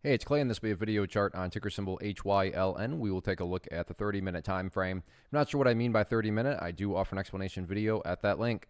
Hey, it's Clay, and this will be a video chart on ticker symbol HYLN. We will take a look at the 30-minute time frame. If you're not sure what I mean by 30-minute, I do offer an explanation video at that link.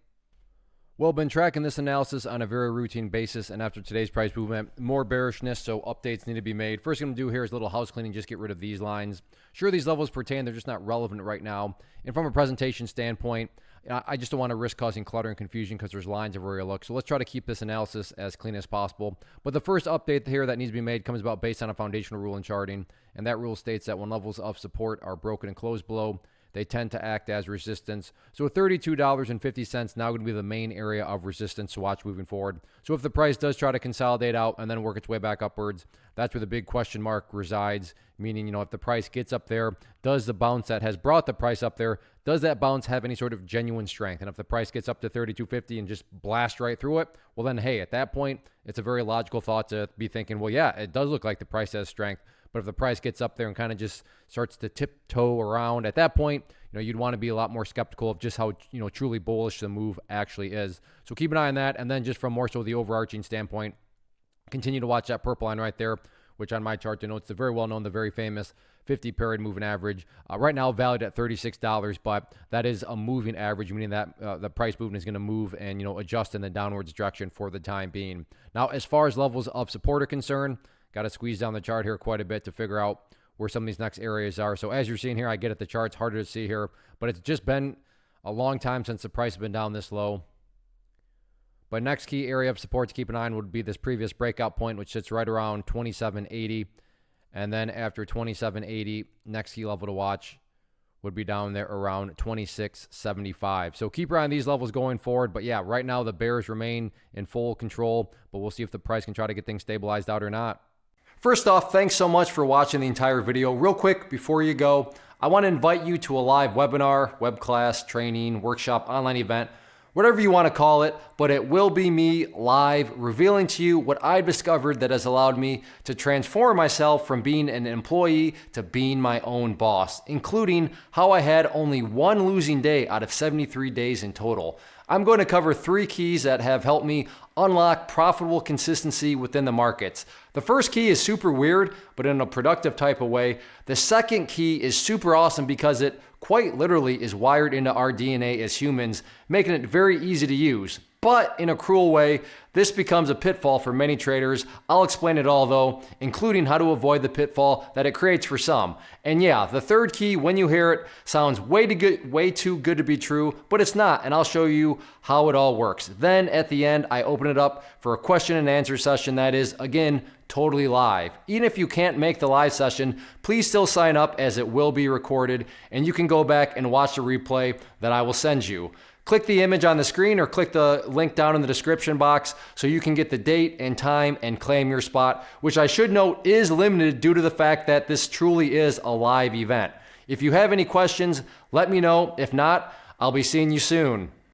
Well, been tracking this analysis on a very routine basis, and after today's price movement, more bearishness, so updates need to be made. First thing I'm going to do here is a little house cleaning, just get rid of these lines. Sure, these levels pertain, they're just not relevant right now. And from a presentation standpoint, I just don't want to risk causing clutter and confusion because there's lines everywhere you look. So let's try to keep this analysis as clean as possible. But the first update here that needs to be made comes about based on a foundational rule in charting. And that rule states that when levels of support are broken and closed below, they tend to act as resistance. So $32.50 now going to be the main area of resistance to watch moving forward. So if the price does try to consolidate out and then work its way back upwards, that's where the big question mark resides. Meaning, if the price gets up there, does the bounce that has brought the price up there, does that bounce have any sort of genuine strength? And if the price gets up to $32.50 and just blast right through it, well then, hey, at that point, it's a very logical thought to be thinking, well, yeah, it does look like the price has strength. But if the price gets up there and kind of just starts to tiptoe around, at that point, you'd want to be a lot more skeptical of just how, truly bullish the move actually is. So keep an eye on that. And then just from more so the overarching standpoint, continue to watch that purple line right there, which on my chart denotes the very well-known, the very famous 50-period moving average. Right now valued at $36, but that is a moving average, meaning that the price movement is going to move and, adjust in the downwards direction for the time being. Now, as far as levels of support are concerned, got to squeeze down the chart here quite a bit to figure out where some of these next areas are. So as you're seeing here, I get it, the chart's harder to see here, but it's just been a long time since the price has been down this low. But next key area of support to keep an eye on would be this previous breakout point, which sits right around 27.80. And then after 27.80, next key level to watch would be down there around 26.75. So keep your eye on these levels going forward. But yeah, right now the bears remain in full control, but we'll see if the price can try to get things stabilized out or not. First off, thanks so much for watching the entire video. Real quick, before you go, I want to invite you to a live webinar, web class, training, workshop, online event, whatever you want to call it, but it will be me live revealing to you what I've discovered that has allowed me to transform myself from being an employee to being my own boss, including how I had only one losing day out of 73 days in total. I'm going to cover 3 keys that have helped me unlock profitable consistency within the markets. The first key is super weird, but in a productive type of way. The second key is super awesome because it quite literally is wired into our DNA as humans, making it very easy to use. But in a cruel way, this becomes a pitfall for many traders. I'll explain it all though, including how to avoid the pitfall that it creates for some. And yeah, the third key, when you hear it, sounds way too good to be true, but it's not, and I'll show you how it all works. Then at the end, I open it up for a question and answer session that is, again, totally live. Even if you can't make the live session, please still sign up as it will be recorded, and you can go back and watch the replay that I will send you. Click the image on the screen or click the link down in the description box so you can get the date and time and claim your spot, which I should note is limited due to the fact that this truly is a live event. If you have any questions, let me know. If not, I'll be seeing you soon.